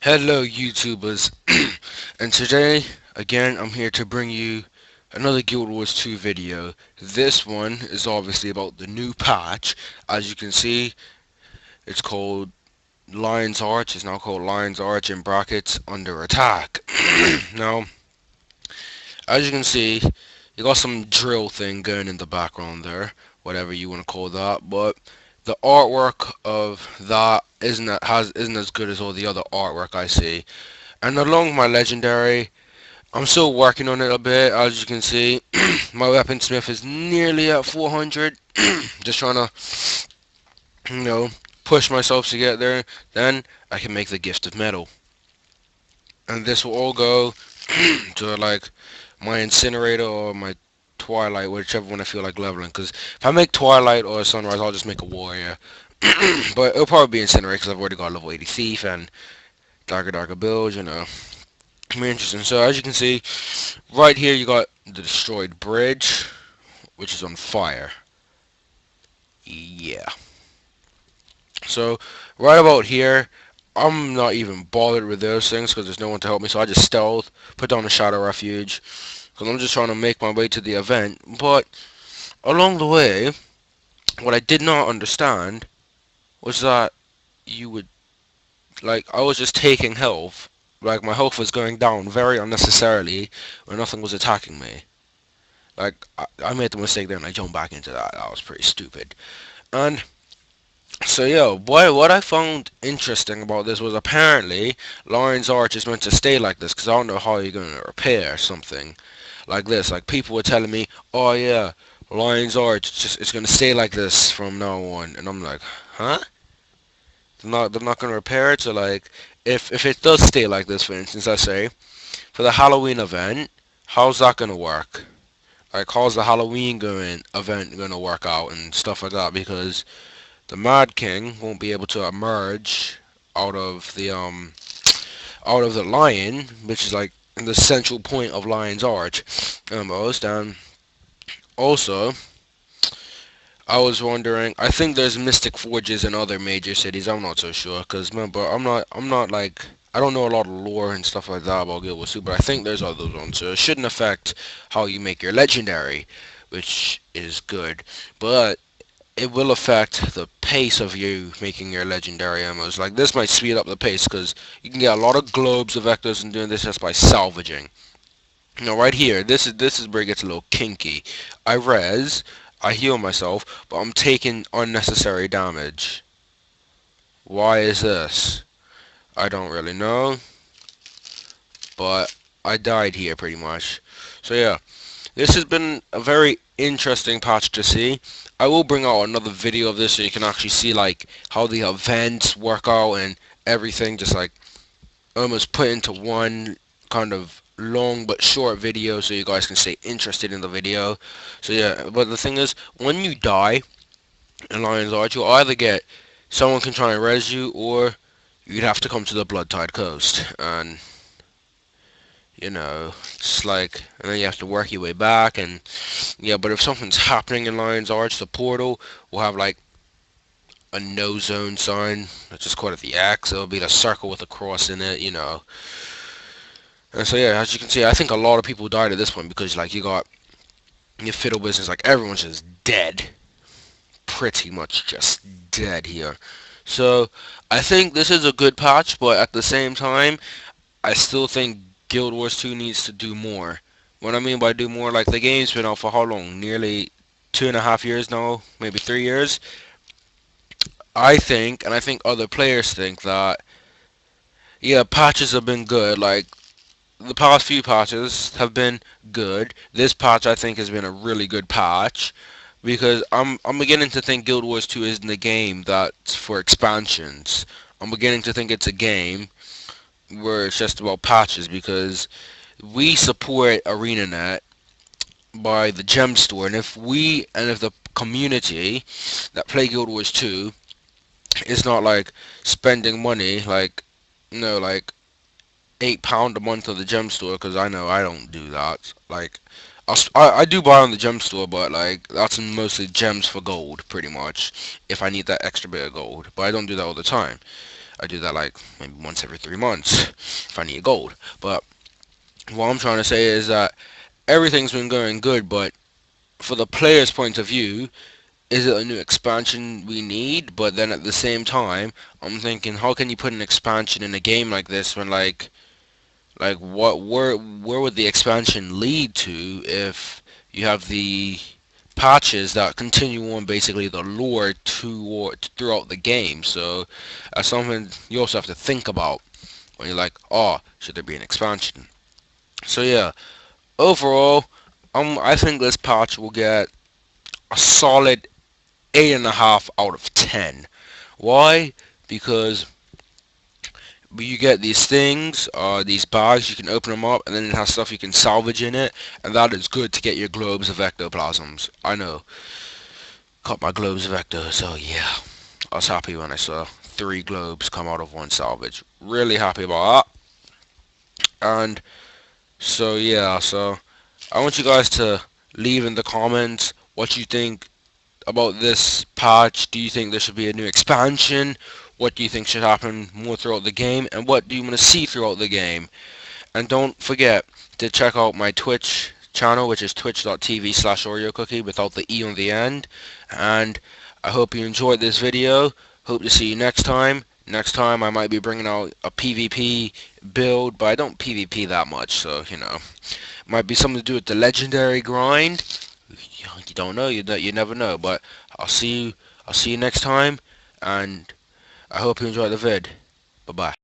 Hello YouTubers, and today again I'm here to bring you another Guild Wars 2 video. This one is obviously about the new patch. As you can see, it's called Lion's Arch. It's now called Lion's Arch in brackets under attack. Now, as you can see, you got some drill thing going in the background there, whatever you want to call that, but the artwork of that isn't as good as all the other artwork I see. And along my legendary, I'm still working on it a bit. As you can see, my weaponsmith is nearly at 400. Just trying to, you know, push myself to get there. Then I can make the gift of metal, and this will all go to like my incinerator or my twilight, whichever one I feel like leveling. Because if I make twilight or sunrise, I'll just make a warrior. But it'll probably be incinerator because I've already got a level 80 thief and darker build. Very interesting. So as you can see, right here you got the destroyed bridge, which is on fire. Yeah. So right about here, I'm not even bothered with those things because there's no one to help me. So I just stealth, put down a shadow refuge, because I'm just trying to make my way to the event. But along the way, what I did not understand was that you would, like, I was just taking health. Like, my health was going down very unnecessarily when nothing was attacking me. Like, I made the mistake there and I jumped back into that. That was pretty stupid. And so, yeah, what I found interesting about this was apparently Lion's Arch is meant to stay like this because I don't know how you're going to repair something like this. Like, people were telling me, oh, yeah, Lion's Arch, it's going to stay like this from now on. And I'm like, huh? They're not going to repair it? So, like, if it does stay like this, for instance, I say, for the Halloween event, how's that going to work? Like, how's the Halloween event gonna work out and stuff like that? Because the Mad King won't be able to emerge out of the lion, which is like the central point of Lion's Arch, almost. And also, I was wondering. I think there's Mystic Forges in other major cities. I'm not so sure, cause remember, I'm not like. I don't know a lot of lore and stuff like that about Guild Wars 2, but I think there's other ones, so it shouldn't affect how you make your legendary, which is good. But it will affect the pace of you making your legendary ammos. Like, this might speed up the pace because you can get a lot of globes of vectors and doing this just by salvaging. Now, right here, this is where it gets a little kinky. I heal myself, but I'm taking unnecessary damage. Why is this? I don't really know, but I died here pretty much. So yeah, this has been a very interesting patch to see. I will bring out another video of this so you can actually see like how the events work out and everything, just like almost put into one kind of long but short video so you guys can stay interested in the video. So yeah, but the thing is, when you die in Lion's Arch, you'll either get someone can try and res you, or you'd have to come to the Blood Tide Coast. And it's like, and then you have to work your way back. And yeah, but if something's happening in Lion's Arch, the portal will have like a no zone sign. Let's just call it the X. It'll be the circle with a cross in it. And so yeah, as you can see, I think a lot of people died at this point because like you got your fiddle business, like everyone's just dead, pretty much just dead here. So I think this is a good patch, but at the same time, I still think Guild Wars 2 needs to do more. What I mean by do more, like the game's been out for how long? Nearly 2.5 years now, maybe 3 years. I think, and I think other players think that, yeah, patches have been good. Like, the past few patches have been good. This patch, I think, has been a really good patch. Because I'm beginning to think Guild Wars 2 isn't a game that's for expansions. I'm beginning to think it's a game where it's just about patches, because we support ArenaNet by the gem store, and if the community that play Guild Wars 2 is not like spending money like like £8 a month on the gem store, because I know I don't do that. Like, I do buy on the gem store, but like that's mostly gems for gold, pretty much, if I need that extra bit of gold. But I don't do that all the time. I do that like maybe once every 3 months if I need gold. But what I'm trying to say is that everything's been going good, but for the player's point of view, is it a new expansion we need? But then at the same time, I'm thinking, how can you put an expansion in a game like this when where would the expansion lead to if you have the patches that continue on basically the lore throughout the game? So that's something you also have to think about when you're like, oh, should there be an expansion? So yeah, overall, I think this patch will get a solid 8.5 out of 10. Why? Because you get these things, these bags, you can open them up, and then it has stuff you can salvage in it, and that is good to get your globes of ectoplasms. I know, got my globes of ecto, so yeah, I was happy when I saw 3 globes come out of one salvage. Really happy about that. And so yeah, so I want you guys to leave in the comments what you think about this patch. Do you think there should be a new expansion? What do you think should happen more throughout the game? And what do you want to see throughout the game? And don't forget to check out my Twitch channel, which is twitch.tv/OreoCookie without the E on the end. And I hope you enjoyed this video. Hope to see you next time. Next time I might be bringing out a PvP build, but I don't PvP that much, so you know. Might be something to do with the legendary grind. You don't know, you never know. But I'll see you next time, and I hope you enjoy the vid. Bye bye.